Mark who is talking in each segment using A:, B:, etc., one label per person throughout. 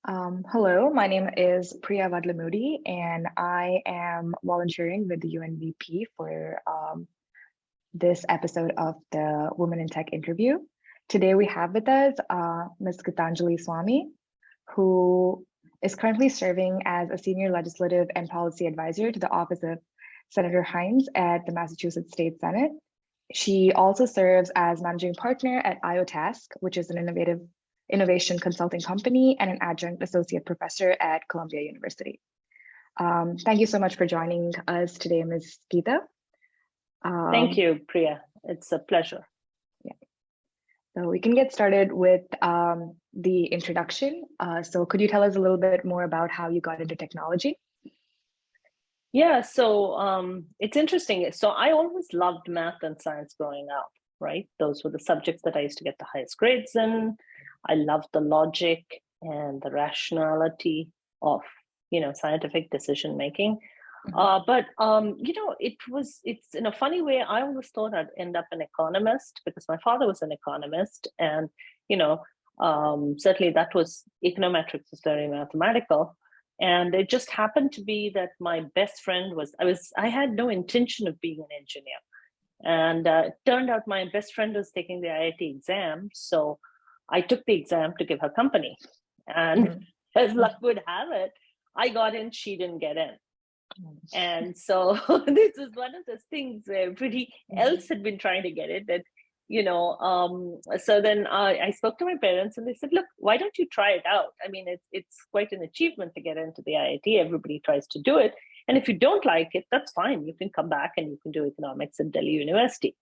A: Hello, my name is Priya Vadlamudi, and I am volunteering with the UNVP for this episode of the Women in Tech interview. Today we have with us Ms. Gitanjali Swamy, who is currently serving as a senior legislative and policy advisor to the office of Senator Hines at the Massachusetts State Senate. She also serves as managing partner at IoTask, which is an innovation consulting company and an adjunct associate professor at Columbia University. Thank you so much for joining us today, Ms. Geeta.
B: Thank you, Priya. It's a pleasure.
A: Yeah. So we can get started with the introduction. So could you tell us a little bit more about how you got into technology?
B: Yeah, so it's interesting. So I always loved math and science growing up, right? Those were the subjects that I used to get the highest grades in. I loved the logic and the rationality of, scientific decision making. But it's in a funny way, I always thought I'd end up an economist because my father was an economist. And, certainly that was, econometrics was very mathematical. And it just happened to be that my best friend I had no intention of being an engineer. And it turned out my best friend was taking the IIT exam. So I took the exam to give her company. And as luck would have it, I got in, she didn't get in. And so this was one of those things where everybody else had been trying to get it. That, so then I spoke to my parents and they said, look, why don't you try it out? I mean, it's quite an achievement to get into the IIT. Everybody tries to do it. And if you don't like it, that's fine. You can come back and you can do economics at Delhi University.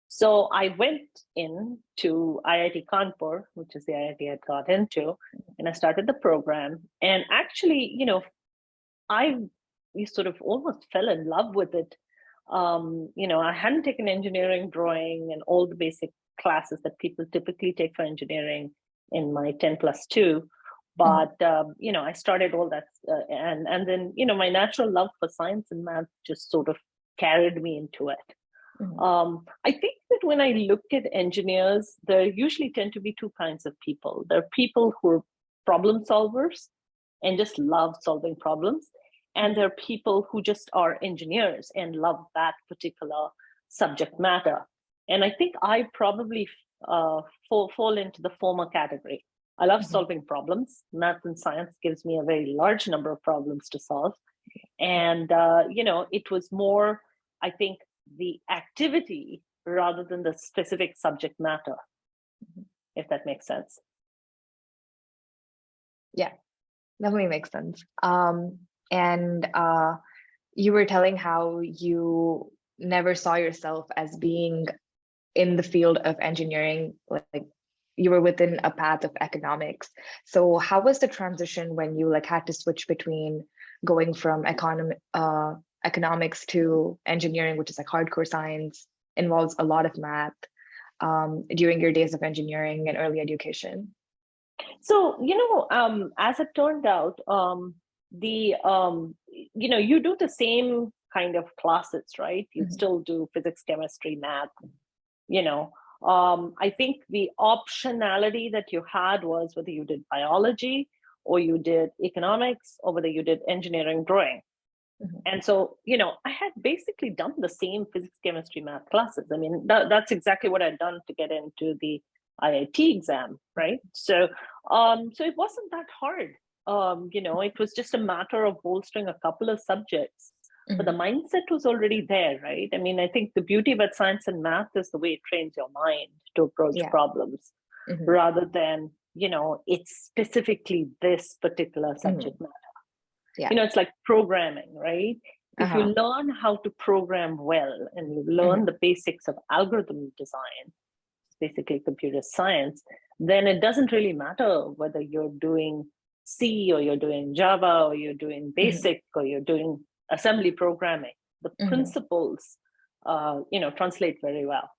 B: So I went into IIT Kanpur, which is the IIT I'd got into, and I started the program. And actually, I sort of almost fell in love with it. I hadn't taken engineering, drawing, and all the basic classes that people typically take for engineering in my 10+2. But, I started all that. And then, my natural love for science and math just sort of carried me into it. I think that when I look at engineers, there usually tend to be two kinds of people. There are people who are problem solvers and just love solving problems. And there are people who just are engineers and love that particular subject matter. And I think I probably fall into the former category. I love solving problems. Math and science gives me a very large number of problems to solve. And, it was more, I think, the activity rather than the specific subject matter, if that makes sense.
A: Yeah, definitely makes sense. And you were telling how you never saw yourself as being in the field of engineering, like you were within a path of economics. So how was the transition when you had to switch between going from economics to engineering, which is like hardcore science, involves a lot of math, during your days of engineering and early education?
B: So, as it turned out, you do the same kind of classes, right? You still do physics, chemistry, math, I think the optionality that you had was whether you did biology or you did economics or whether you did engineering, drawing. And so, I had basically done the same physics, chemistry, math classes. I mean, that's exactly what I'd done to get into the IIT exam, right? So, so it wasn't that hard. It was just a matter of bolstering a couple of subjects, but the mindset was already there, right? I mean, I think the beauty about science and math is the way it trains your mind to approach problems rather than, it's specifically this particular subject matter.
A: Yeah.
B: It's like programming, right? If you learn how to program well and you learn the basics of algorithm design, basically computer science, then it doesn't really matter whether you're doing C or you're doing Java or you're doing basic or you're doing assembly programming. The principles, translate very well.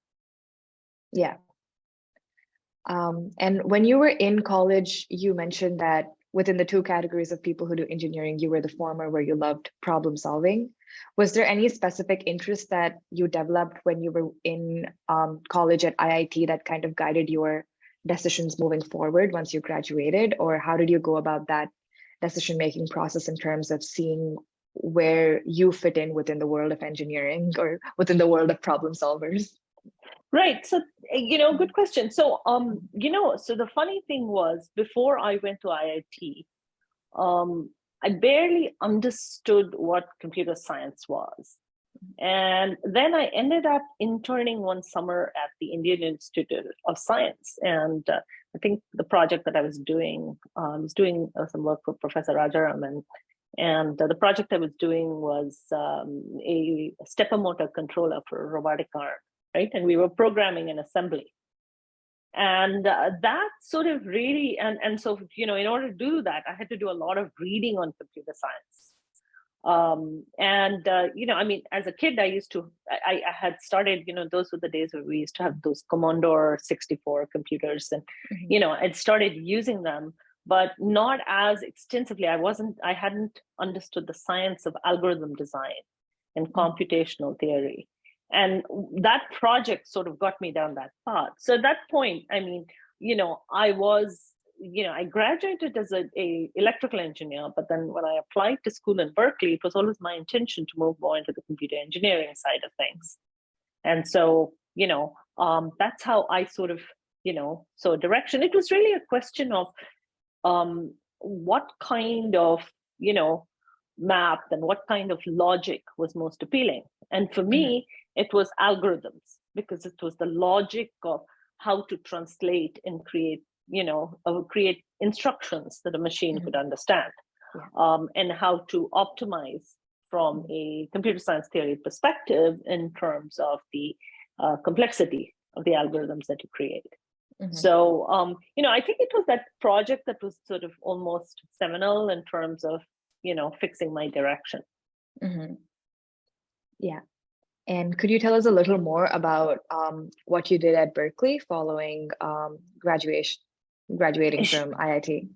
A: Yeah. And when you were in college, you mentioned that within the two categories of people who do engineering, you were the former where you loved problem solving. Was there any specific interest that you developed when you were in college at IIT that kind of guided your decisions moving forward once you graduated, or how did you go about that decision-making process in terms of seeing where you fit in within the world of engineering or within the world of problem solvers?
B: Right. So, good question. So, so the funny thing was, before I went to IIT, I barely understood what computer science was. And then I ended up interning one summer at the Indian Institute of Science. And I think the project that I was doing, some work for Professor Rajaraman. And the project I was doing was a stepper motor controller for a robotic arm, right? And we were programming an assembly. And that sort of really, and so, in order to do that, I had to do a lot of reading on computer science. As a kid, I had started, those were the days where we used to have those Commodore 64 computers, and, I'd started using them, but not as extensively. I hadn't understood the science of algorithm design and computational theory. And that project sort of got me down that path. So at that point, I graduated as a electrical engineer, but then when I applied to school in Berkeley, it was always my intention to move more into the computer engineering side of things. And so, that's how I sort of, saw direction. It was really a question of what kind of, math and what kind of logic was most appealing. And for me, it was algorithms, because it was the logic of how to translate and create instructions that a machine could understand, and how to optimize from a computer science theory perspective in terms of the complexity of the algorithms that you create. So, I think it was that project that was sort of almost seminal in terms of, fixing my direction.
A: Yeah. And could you tell us a little more about what you did at Berkeley following graduating from IIT?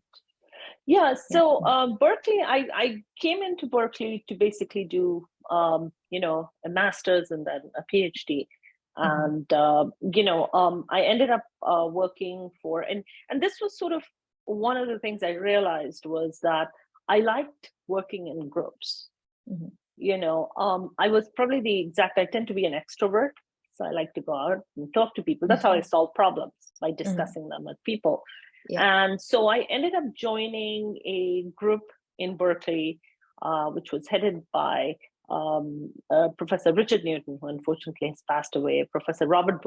B: Yeah, so Berkeley, I came into Berkeley to basically do, a master's and then a PhD. And, I ended up working for, and this was sort of one of the things I realized was that I liked working in groups. I was probably I tend to be an extrovert. So I like to go out and talk to people. That's how I solve problems, by discussing them with people. And so I ended up joining a group in Berkeley, which was headed by Professor Richard Newton, who unfortunately has passed away, Professor Robert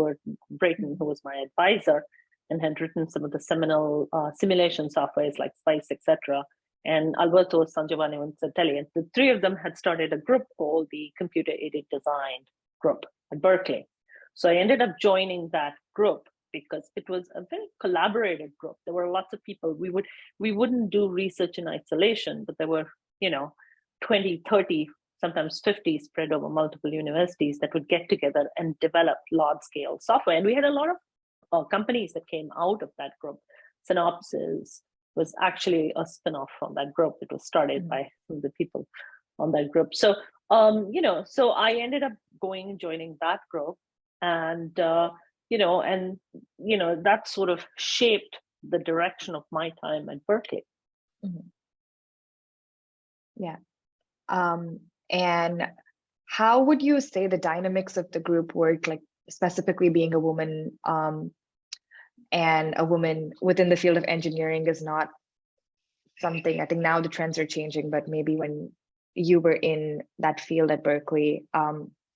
B: Brayton, who was my advisor and had written some of the seminal simulation softwares like SPICE, etc., and Alberto Sangiovanni Vincitelli. And the three of them had started a group called the Computer Aided Design Group at Berkeley. So I ended up joining that group because it was a very collaborative group. There were lots of people. We wouldn't do research in isolation, but there were, 20, 30, sometimes 50 spread over multiple universities that would get together and develop large-scale software. And we had a lot of companies that came out of that group. Synopsys was actually a spin-off from that group. It was started by some of the people on that group. So, so I ended up joining that group, and that sort of shaped the direction of my time at Berkeley.
A: Yeah. And how would you say the dynamics of the group work, like specifically being a woman, and a woman within the field of engineering is not something, I think now the trends are changing, but maybe when you were in that field at Berkeley,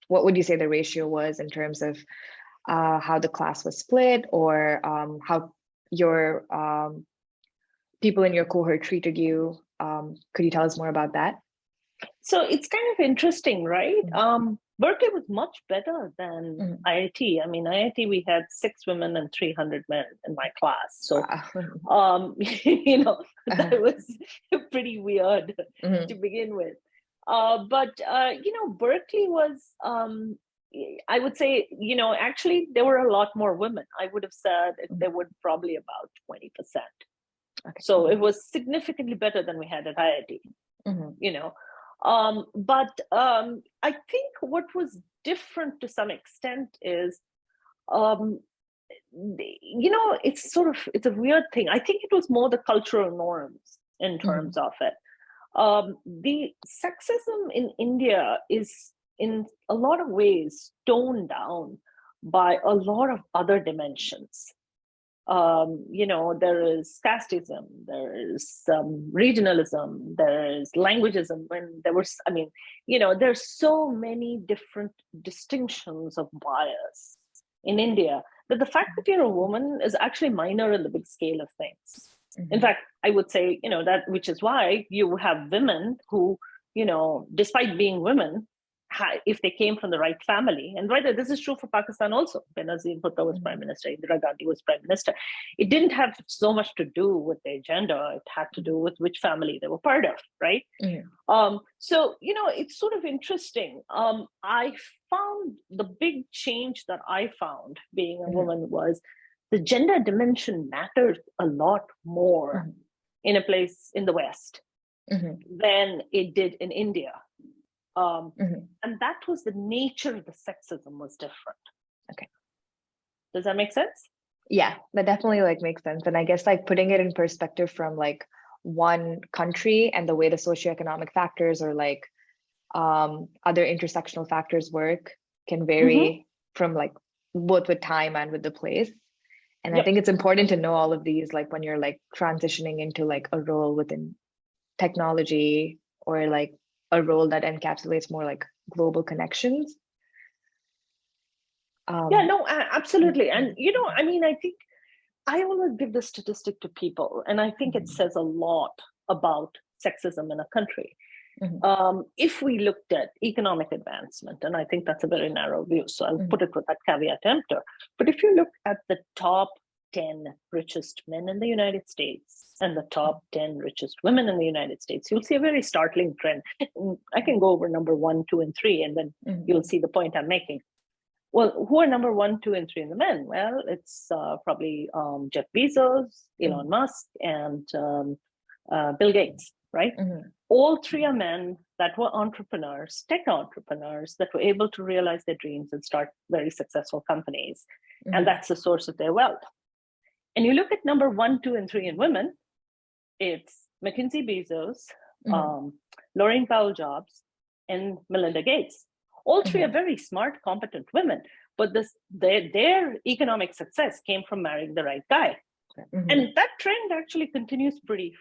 A: what would you say the ratio was in terms of how the class was split, or how your people in your cohort treated you? Could you tell us more about that?
B: So it's kind of interesting, right? Berkeley was much better than IIT. I mean, IIT, we had 6 women and 300 men in my class. So, that was pretty weird to begin with. But Berkeley was, I would say, actually, there were a lot more women. I would have said there were probably about 20%. Okay. So it was significantly better than we had at IIT, But I think what was different to some extent is it's a weird thing. I think it was more the cultural norms in terms of it. The sexism in India is in a lot of ways toned down by a lot of other dimensions. There is casteism, there is regionalism, there is languageism. There's so many different distinctions of bias in India that the fact that you're a woman is actually minor in the big scale of things. In fact, I would say, that, which is why you have women who, despite being women, if they came from the right family, and rather this is true for Pakistan also. Benazir Bhutto was prime minister, Indira Gandhi was prime minister. It didn't have so much to do with their gender. It had to do with which family they were part of, right? So it's sort of interesting. I found the big change that I found being a woman was the gender dimension mattered a lot more in a place in the West than it did in India. And that was the nature of the sexism was different.
A: Okay.
B: Does that make sense?
A: Yeah, that definitely makes sense. And I guess putting it in perspective from one country and the way the socioeconomic factors or other intersectional factors work can vary from both with time and with the place. And I think it's important to know all of these, when you're transitioning into a role within technology or a role that encapsulates more global connections.
B: Absolutely. And, I think I always give this statistic to people, and I think it says a lot about sexism in a country. If we looked at economic advancement, and I think that's a very narrow view, so I'll put it with that caveat emptor. But if you look at the top 10 richest men in the United States and the top 10 richest women in the United States, you'll see a very startling trend. I can go over number 1, 2, and 3, and then you'll see the point I'm making. Well, who are number 1, 2, and 3 in the men? Well, it's probably Jeff Bezos, Elon Musk, and Bill Gates, right? All three are men that were entrepreneurs, tech entrepreneurs, that were able to realize their dreams and start very successful companies. And that's the source of their wealth. And you look at number 1, 2, and 3 in women, it's Mackenzie Bezos, Laurene Powell Jobs, and Melinda Gates. All three are very smart, competent women, but their economic success came from marrying the right guy. And that trend actually continues pretty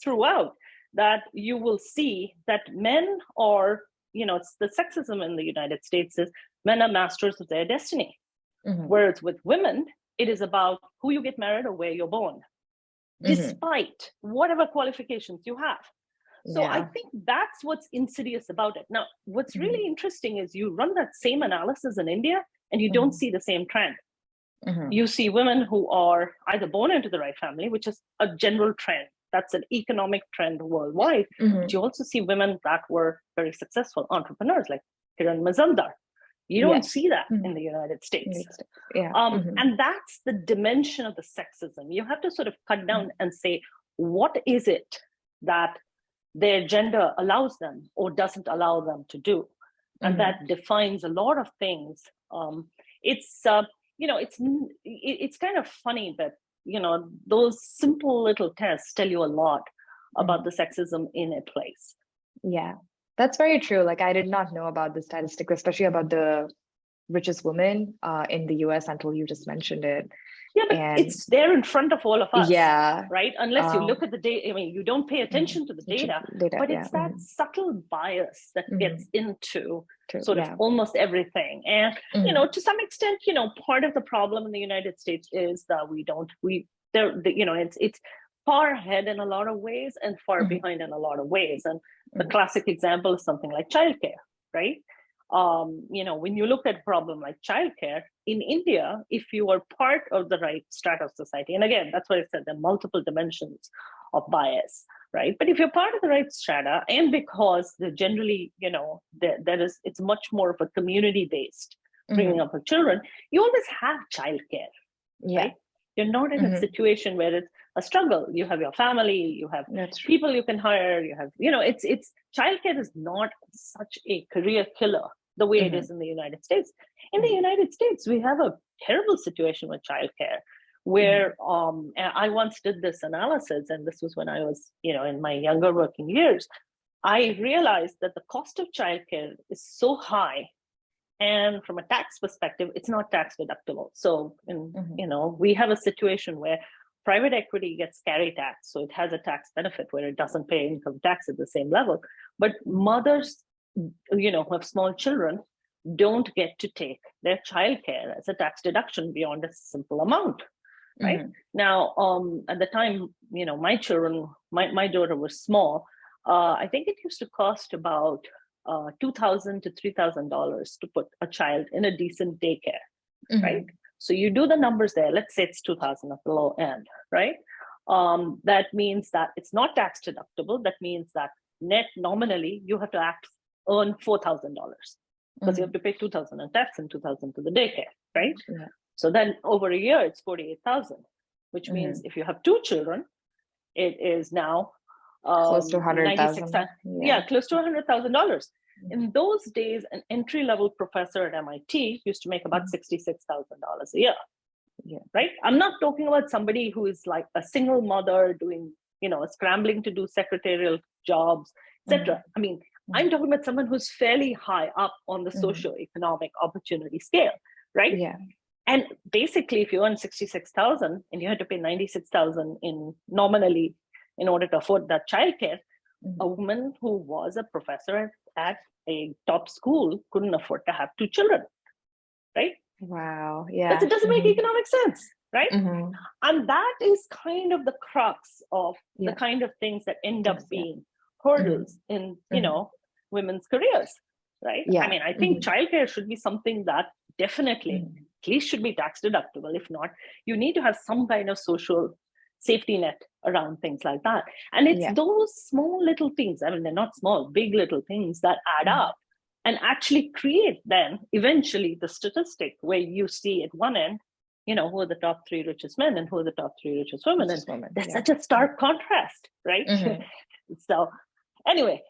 B: throughout, that you will see that men are, it's the sexism in the United States is men are masters of their destiny. Whereas with women, it is about who you get married or where you're born, despite whatever qualifications you have. So I think that's what's insidious about it. Now, what's really interesting is you run that same analysis in India and you don't see the same trend. You see women who are either born into the right family, which is a general trend. That's an economic trend worldwide. But you also see women that were very successful entrepreneurs like Kiran Mazumdar. You don't see that in the United States. And that's the dimension of the sexism. You have to sort of cut down and say, what is it that their gender allows them or doesn't allow them to do? And that defines a lot of things. It's kind of funny that, those simple little tests tell you a lot about the sexism in a place.
A: Yeah, that's very true. I did not know about the statistic, especially about the richest woman in the US until you just mentioned it.
B: Yeah, but it's there in front of all of us.
A: Yeah.
B: Right? Unless you look at the data, you don't pay attention to the data, but it's that subtle bias that gets into sort of almost everything. And, to some extent, part of the problem in the United States is that it's far ahead in a lot of ways and far behind in a lot of ways. And the classic example is something like childcare, right? When you look at a problem like childcare in India, if you are part of the right strata of society, and again, that's why I said there are multiple dimensions of bias, right? But if you're part of the right strata, and because generally, it's much more of a community-based bringing up of children, you always have childcare, right? You're not in a situation where it's a struggle. You have your family, you have people you can hire, you have, it's childcare is not such a career killer the way it is in the United States. In the United States, we have a terrible situation with childcare, where and I once did this analysis, and this was when I was, in my younger working years. I realized that the cost of childcare is so high, and from a tax perspective, it's not tax deductible. So, we have a situation where private equity gets carry tax, so it has a tax benefit where it doesn't pay income tax at the same level. But mothers, who have small children, don't get to take their childcare as a tax deduction beyond a simple amount, right? Now, at the time, my children, my daughter was small. I think it used to cost about $2,000 to $3,000 to put a child in a decent daycare, right? So you do the numbers there. Let's say it's 2,000 at the low end, right? That means that it's not tax deductible. That means that net nominally you have to earn $4,000 because you have to pay 2,000 in tax and 2,000 to the daycare, right?
A: Yeah.
B: So then over a year it's 48,000, which means if you have 2 children, it is now
A: close to 100,000.
B: Close to $100,000. In those days, an entry-level professor at MIT used to make about $66,000 a year. Yeah, right. I'm not talking about somebody who is like a single mother doing, scrambling to do secretarial jobs, etc. I mean, I'm talking about someone who's fairly high up on the socioeconomic opportunity scale, right?
A: Yeah.
B: And basically, if you earn 66,000 and you had to pay 96,000 in nominally in order to afford that childcare, a woman who was a professor at a top school couldn't afford to have 2 children, right?
A: Wow. Yeah.
B: Because it doesn't make economic sense, right? And that is kind of the crux of the kind of things that end up being hurdles in, women's careers, right?
A: Yeah.
B: I mean, I think childcare should be something that definitely at least should be tax deductible. If not, you need to have some kind of social safety net around things like that. And it's those small little things, I mean, they're not small, big little things that add up and actually create then eventually the statistic where you see at one end, who are the top 3 richest men and who are the top 3 richest women. And there's such a stark contrast, right? So anyway,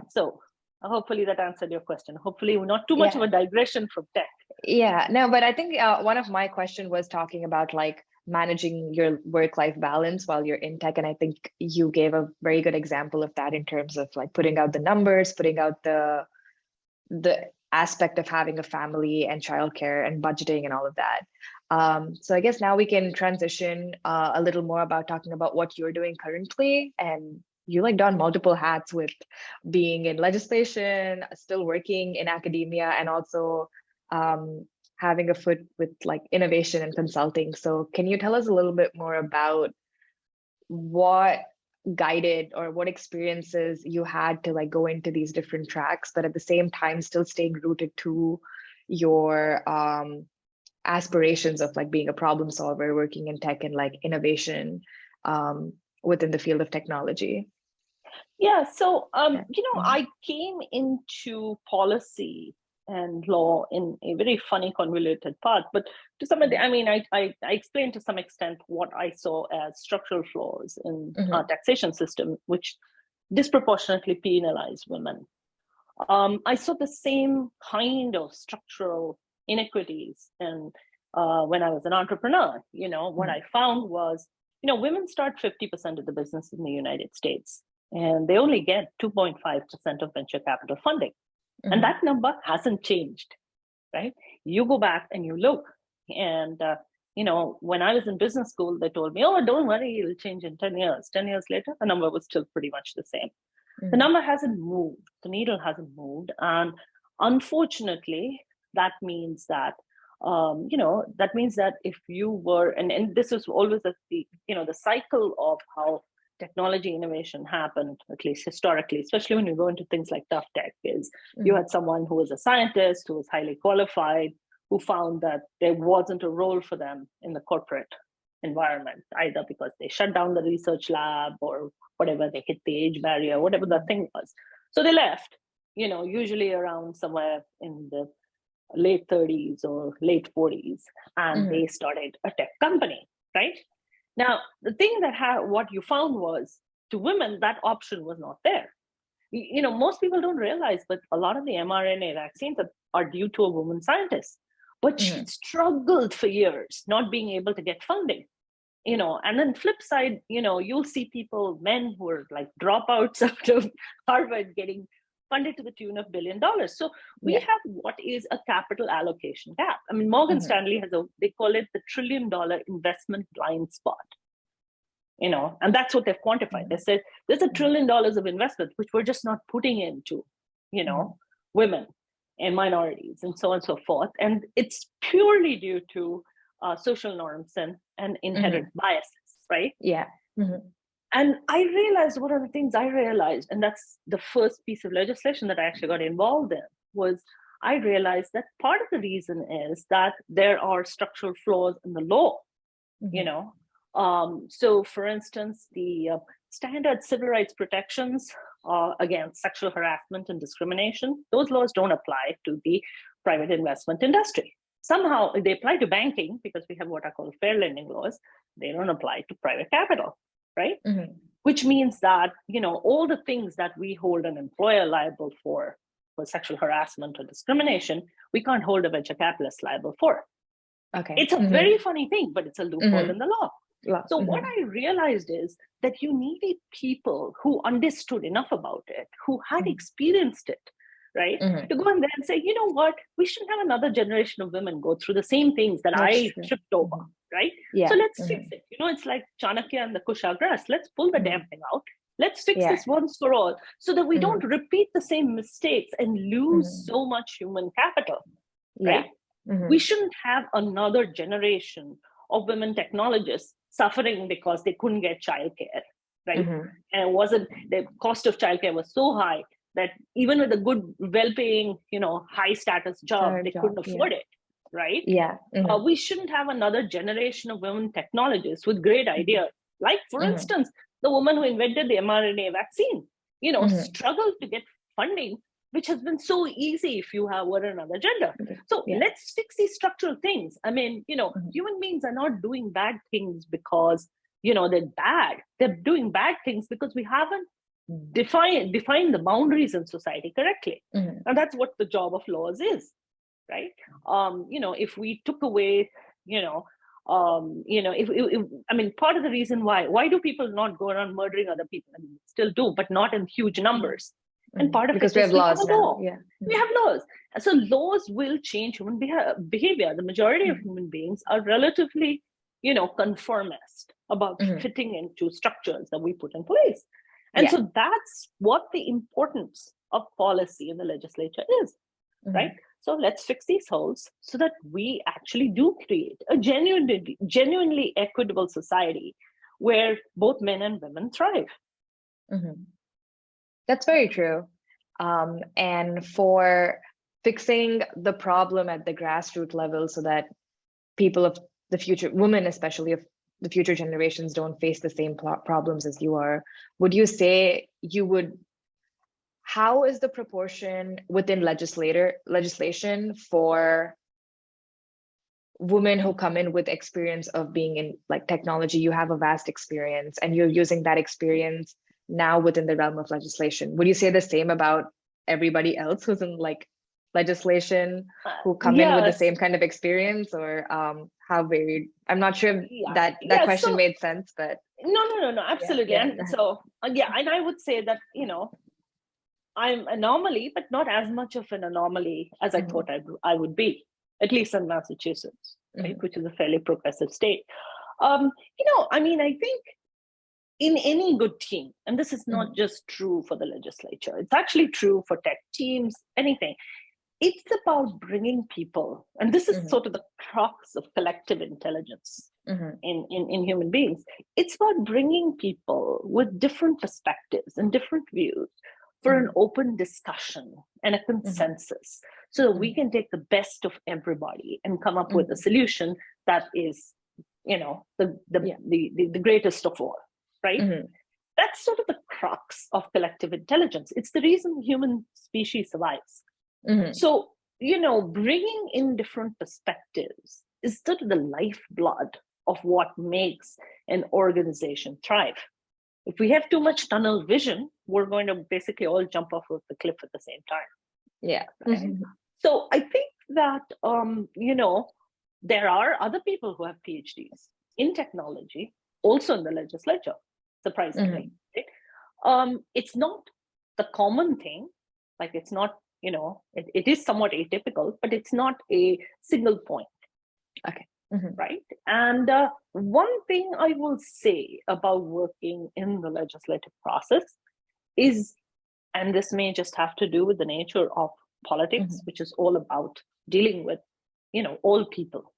B: so hopefully that answered your question. Hopefully not too much of a digression from tech.
A: Yeah, no, but I think one of my question was talking about like managing your work-life balance while you're in tech. And I think you gave a very good example of that in terms of like putting out the numbers, putting out the aspect of having a family and childcare and budgeting and all of that. So I guess now we can transition a little more about talking about what you're doing currently. And you like don multiple hats with being in legislation, still working in academia, and also having a foot with like innovation and consulting. So can you tell us a little bit more about what guided or what experiences you had to like go into these different tracks, but at the same time still staying rooted to your aspirations of like being a problem solver, working in tech and like innovation within the field of technology?
B: Yeah, so I came into policy and law in a very funny, convoluted path. But to some extent, I mean, I explained to some extent what I saw as structural flaws in our taxation system, which disproportionately penalize women. I saw the same kind of structural inequities, and when I was an entrepreneur, what I found was, women start 50% of the business in the United States, and they only get 2.5% of venture capital funding. And that number hasn't changed, right? You go back and you look, and when I was in business school, they told me, "Oh, don't worry, it'll change in 10 years." 10 years later, the number was still pretty much the same. The number hasn't moved. The needle hasn't moved, and unfortunately, that means that if you were, and this is always the cycle of how technology innovation happened, at least historically, especially when you go into things like tough tech, is you had someone who was a scientist, who was highly qualified, who found that there wasn't a role for them in the corporate environment, either because they shut down the research lab or whatever, they hit the age barrier, whatever the thing was. So they left, usually around somewhere in the late 30s or late 40s, and they started a tech company, right? Now, the thing what you found was, to women, that option was not there. Most people don't realize, but a lot of the mRNA vaccines are due to a woman scientist. but she struggled for years not being able to get funding. And then flip side, you'll see people, men who are like dropouts out of Harvard getting funded to the tune of $1 billion. So we have what is a capital allocation gap. I mean, Morgan Stanley has they call it the $1 trillion investment blind spot. And that's what they've quantified. They said there's $1 trillion of investment, which we're just not putting into, women and minorities and so on and so forth. And it's purely due to social norms and inherent biases, right?
A: Yeah.
B: And I realized one of the things I realized, and that's the first piece of legislation that I actually got involved in, was I realized that part of the reason is that there are structural flaws in the law, So for instance, the standard civil rights protections against sexual harassment and discrimination, those laws don't apply to the private investment industry. Somehow they apply to banking because we have what are called fair lending laws. They don't apply to private capital, right? Which means that, all the things that we hold an employer liable for sexual harassment or discrimination, we can't hold a venture capitalist liable for.
A: Okay.
B: It's a very funny thing, but it's a loophole in the law. So what I realized is that you needed people who understood enough about it, who had experienced it, right? To go in there and say, you know what, we shouldn't have another generation of women go through the same things that I tripped over, right?
A: Yeah.
B: So let's fix it. It's like Chanakya and the Kusha grass. Let's pull the damn thing out. Let's fix this once for all so that we don't repeat the same mistakes and lose so much human capital, right? We shouldn't have another generation of women technologists suffering because they couldn't get childcare, right? And the cost of childcare was so high that even with a good, well-paying, high status job, they couldn't afford it, right?
A: Yeah.
B: We shouldn't have another generation of women technologists with great ideas. Like, for instance, the woman who invented the mRNA vaccine, struggled to get funding, which has been so easy if you were another gender. So let's fix these structural things. I mean, human beings are not doing bad things because, they're bad. They're doing bad things because we haven't defined the boundaries in society correctly. And that's what the job of laws is, right? If we took away, part of the reason why do people not go around murdering other people? I mean, still do, but not in huge numbers. And part of
A: because
B: it is
A: we have laws now.
B: We have laws. So laws will change human behavior. The majority of human beings are relatively, conformist about fitting into structures that we put in place. And so that's what the importance of policy in the legislature is, right? So let's fix these holes so that we actually do create a genuinely equitable society where both men and women thrive.
A: That's very true. And for fixing the problem at the grassroots level so that people of the future, women especially of the future generations, don't face the same problems as you are, would you say how is the proportion within legislation for women who come in with experience of being in like technology? You have a vast experience and you're using that experience now within the realm of legislation. Would you say the same about everybody else who's in like legislation who come in with the same kind of experience, or how varied? I'm not sure that question made sense, but
B: no, absolutely. And so and I would say that I'm anomaly, but not as much of an anomaly as I thought I would be, at least in Massachusetts, right, which is a fairly progressive state. I think in any good team, and this is not just true for the legislature, it's actually true for tech teams, anything. It's about bringing people, and this is sort of the crux of collective intelligence in human beings. It's about bringing people with different perspectives and different views for an open discussion and a consensus so that we can take the best of everybody and come up with a solution that is, the greatest of all, right? That's sort of the crux of collective intelligence. It's the reason the human species survives. So, bringing in different perspectives is sort of the lifeblood of what makes an organization thrive. If we have too much tunnel vision, we're going to basically all jump off of the cliff at the same time.
A: Yeah.
B: Right? So I think that, there are other people who have PhDs in technology, also in the legislature, surprisingly. Right? It's not the common thing, like it's not, it is somewhat atypical, but it's not a single point.
A: Okay.
B: Right. And one thing I will say about working in the legislative process is, and this may just have to do with the nature of politics, which is all about dealing with, all people,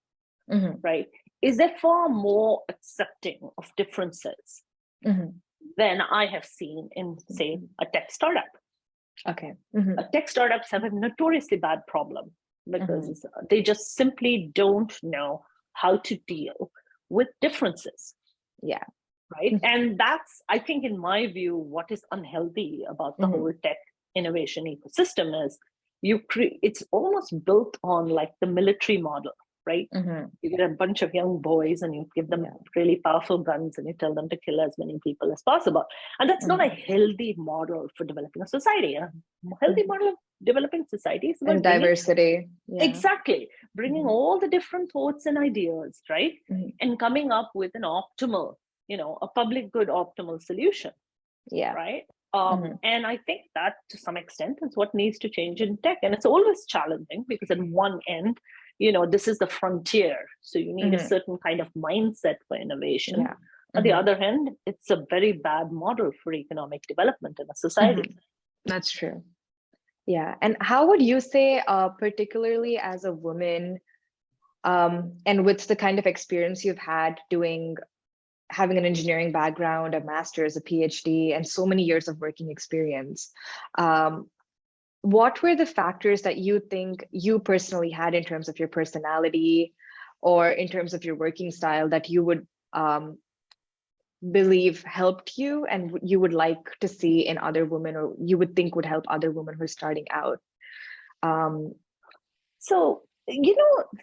B: right? Is they're far more accepting of differences than I have seen in, say, a tech startup.
A: Okay.
B: Tech startups have a notoriously bad problem because they just simply don't know how to deal with differences.
A: Yeah.
B: Right. And that's, I think, in my view, what is unhealthy about the whole tech innovation ecosystem is it's almost built on like the military model, right? You get a bunch of young boys and you give them really powerful guns and you tell them to kill as many people as possible. And that's not a healthy model for developing a society. A healthy model of developing society is about
A: diversity.
B: Exactly. Bringing all the different thoughts and ideas, right? And coming up with an optimal, a public good optimal solution.
A: Yeah.
B: Right. And I think that to some extent is what needs to change in tech. And it's always challenging because at one end, this is the frontier. So you need a certain kind of mindset for innovation.
A: Yeah.
B: On the other hand, it's a very bad model for economic development in a society.
A: That's true. Yeah. And how would you say, particularly as a woman, and with the kind of experience you've had having an engineering background, a master's, a PhD, and so many years of working experience, what were the factors that you think you personally had in terms of your personality or in terms of your working style that you would believe helped you and you would like to see in other women, or you would think would help other women who are starting out?
B: So,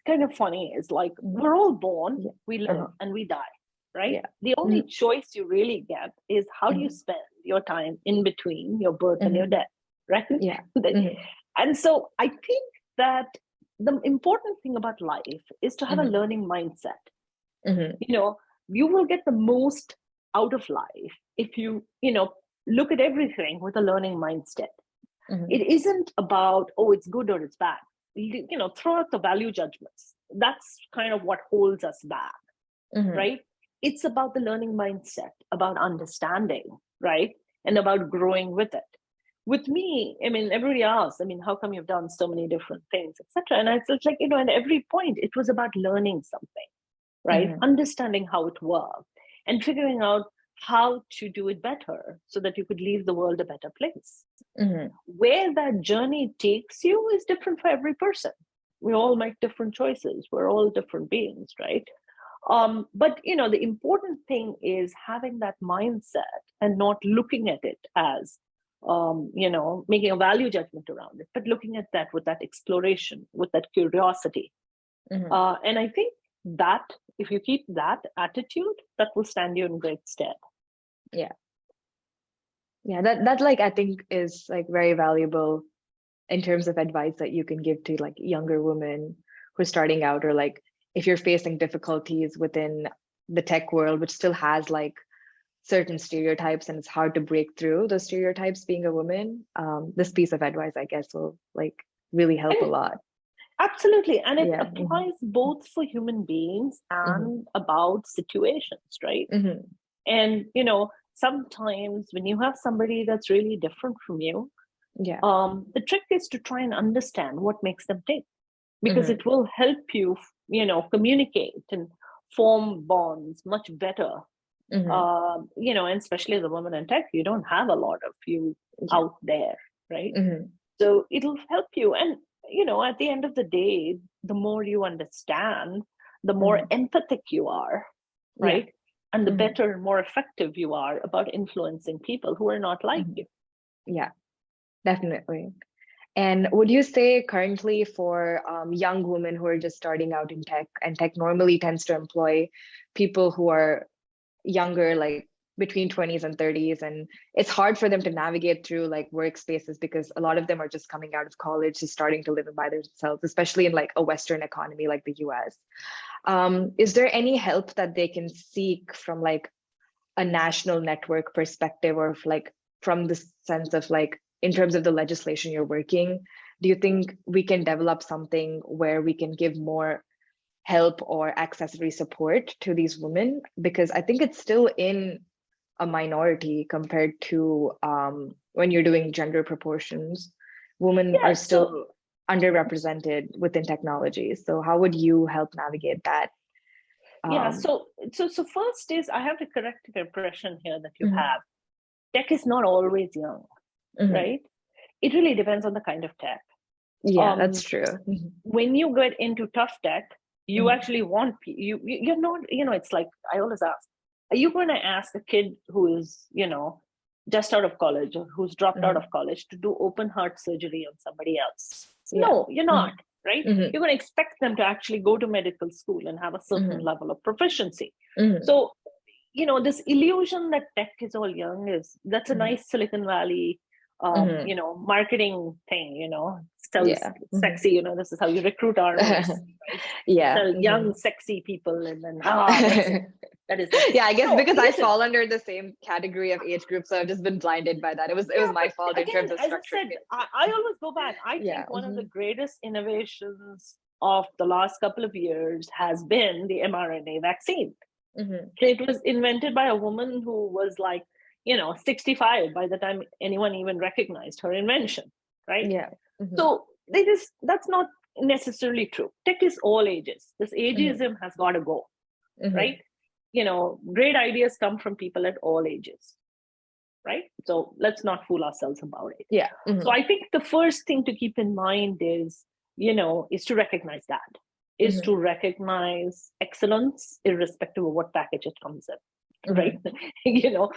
B: kind of funny is like we're all born, we live and we die. Right? Yeah. The only choice you really get is how do you spend your time in between your birth and your death, right?
A: Yeah.
B: And so I think that the important thing about life is to have a learning mindset. You will get the most out of life if you, look at everything with a learning mindset. It isn't about, oh, it's good or it's bad. Throw out the value judgments. That's kind of what holds us back, right? It's about the learning mindset, about understanding, right? And about growing with it. With me, everybody asks, how come you've done so many different things, etc. And it's like, at every point, it was about learning something, right? Understanding how it worked and figuring out how to do it better so that you could leave the world a better place. Where that journey takes you is different for every person. We all make different choices. We're all different beings, right? But the important thing is having that mindset and not looking at it as making a value judgment around it, but looking at that with that exploration, with that curiosity. And I think that if you keep that attitude, that will stand you in great stead.
A: Yeah. That like I think is like very valuable in terms of advice that you can give to like younger women who are starting out, or like if you're facing difficulties within the tech world, which still has like certain stereotypes and it's hard to break through those stereotypes being a woman, this piece of advice, I guess, will like really help a lot.
B: Absolutely. And it applies both for human beings and about situations, right? And, sometimes when you have somebody that's really different from you, the trick is to try and understand what makes them tick, because it will help you, communicate and form bonds much better. And especially the women in tech, you don't have a lot of you out there, right? So it'll help you. And, at the end of the day, the more you understand, the more empathic you are, right? And the better and more effective you are about influencing people who are not like you.
A: Yeah, definitely. And would you say currently for young women who are just starting out in tech, and tech normally tends to employ people who are younger, like between 20s and 30s, and it's hard for them to navigate through like workspaces because a lot of them are just coming out of college, just starting to live by themselves, especially in like a Western economy like the US. Is there any help that they can seek from like a national network perspective, or like from the sense of like in terms of the legislation you're working? Do you think we can develop something where we can give more help or accessory support to these women? Because I think it's still in a minority compared to when you're doing gender proportions. Women
B: Yeah,
A: are still
B: so
A: underrepresented within technology. So how would you help navigate that?
B: yeah,
A: Um,
B: so first is I have to correct the impression here that you
A: mhm,
B: have. Tech is not always young,
A: mhm.
B: right? It really depends on the kind of tech.
A: Yeah, that's
B: Um,
A: true. Mhm,
B: when you get into tough tech, you
A: mhm,
B: actually want you're not, it's like I always ask, are you going to ask a kid who is, just out of college or who's dropped out
A: mhm.
B: of college to do open heart surgery on somebody else?
A: Yeah.
B: No, you're not,
A: Mhm,
B: right?
A: mhm,
B: You're going to expect them to actually go to medical school and have a certain
A: mhm,
B: level of proficiency.
A: mhm,
B: So, this illusion that tech is all young that's a
A: mhm,
B: nice Silicon Valley
A: mhm.
B: marketing thing, sells
A: Yeah. Mhm.
B: sexy, this is how you recruit armies, right?
A: Yeah.
B: Sell young
A: Mhm.
B: sexy people, and then that's it. That is it.
A: Yeah, I guess
B: No,
A: because
B: it
A: I
B: isn't.
A: fall under the same category of age group, so I've just been blinded by that. It was
B: Yeah,
A: my
B: but
A: fault in terms
B: again,
A: of
B: as I
A: structuring
B: said,
A: it.
B: I always go back. I
A: Yeah.
B: think one of the
A: Mhm,
B: greatest innovations of the last couple of years has been the mRNA vaccine.
A: mhm.
B: It was invented by a woman who was like, 65 by the time anyone even recognized her invention, right?
A: Yeah. Mhm,
B: So that's not necessarily true. Tech is all ages. This
A: mhm,
B: ageism has got to go, right?
A: mhm.
B: Great ideas come from people at all ages, right? So let's not fool ourselves about it.
A: Yeah.
B: So
A: Mhm,
B: I think the first thing to keep in mind is to recognize that, is
A: mhm,
B: to recognize excellence irrespective of what package it comes in, right?
A: mhm.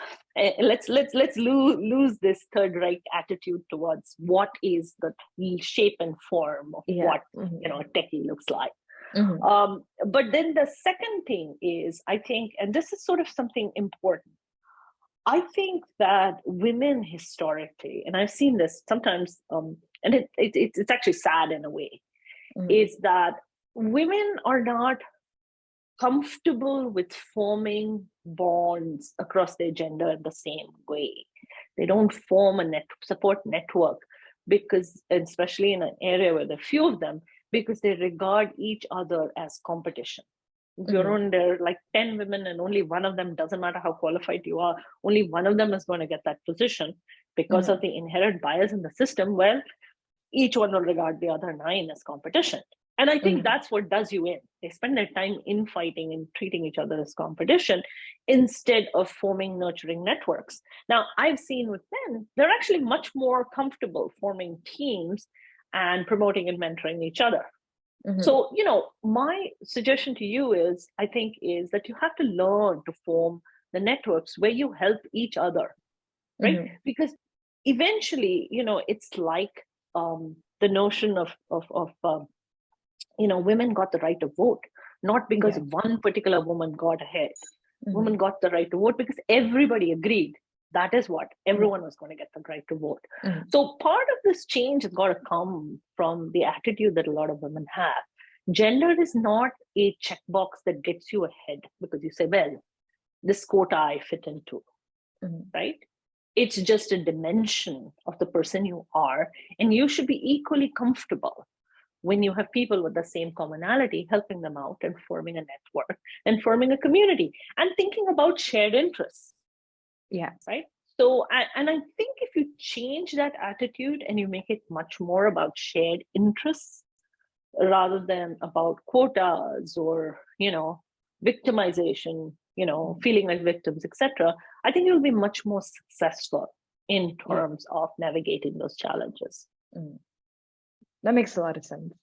B: Let's lose this third Reich attitude towards what is the shape and form of
A: Yeah.
B: what
A: Mhm,
B: a techie looks like.
A: mhm,
B: But then the second thing is, I think, and this is sort of something important, I think that women historically, and I've seen this sometimes, and it's actually sad in a way,
A: mhm,
B: is that women are not comfortable with forming bonds across their gender in the same way. They don't form a support network because, especially in an area where there are few of them, because they regard each other as competition. If you're
A: mhm,
B: on there like 10 women and only one of them, doesn't matter how qualified you are, only one of them is going to get that position because of
A: mhm,
B: the inherent bias in the system, well, each one will regard the other nine as competition. And I think
A: mhm,
B: that's what does you in. They spend their time infighting and treating each other as competition instead of forming nurturing networks. Now, I've seen with men, they're actually much more comfortable forming teams and promoting and mentoring each other.
A: mhm,
B: So, my suggestion to you is, I think, is that you have to learn to form the networks where you help each other, right?
A: mhm.
B: Because eventually, it's like the notion of women got the right to vote, not because
A: Yeah.
B: one particular woman got ahead. Women
A: Mhm,
B: got the right to vote because everybody agreed that is what
A: yeah.
B: everyone was going to get the right to vote.
A: Mhm,
B: So part of this change has got to come from the attitude that a lot of women have. Gender is not a checkbox that gets you ahead because you say, well, this quota I fit into,
A: mhm.
B: right? It's just a dimension of the person you are, and you should be equally comfortable when you have people with the same commonality helping them out and forming a network and forming a community and thinking about shared interests,
A: Yeah.
B: right? So, and I think if you change that attitude and you make it much more about shared interests rather than about quotas or, victimization,
A: Mhm.
B: feeling like victims, etc., I think you'll be much more successful in
A: Yeah.
B: terms of navigating those challenges.
A: Mhm. That makes a lot of sense.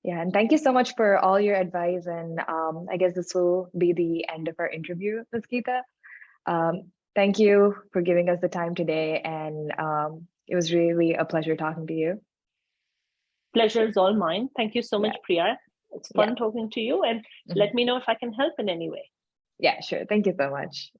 A: Yeah, and thank you so much for all your advice. And I guess this will be the end of our interview, Ms. Geeta. Thank you for giving us the time today, and it was really a pleasure talking to you.
B: Pleasure is all mine. Thank you so
A: Yeah,
B: much, Priya. It's
A: yeah,
B: fun talking to you, and let
A: mhm.
B: me know if I can help in any way.
A: Yeah, sure. Thank you so much.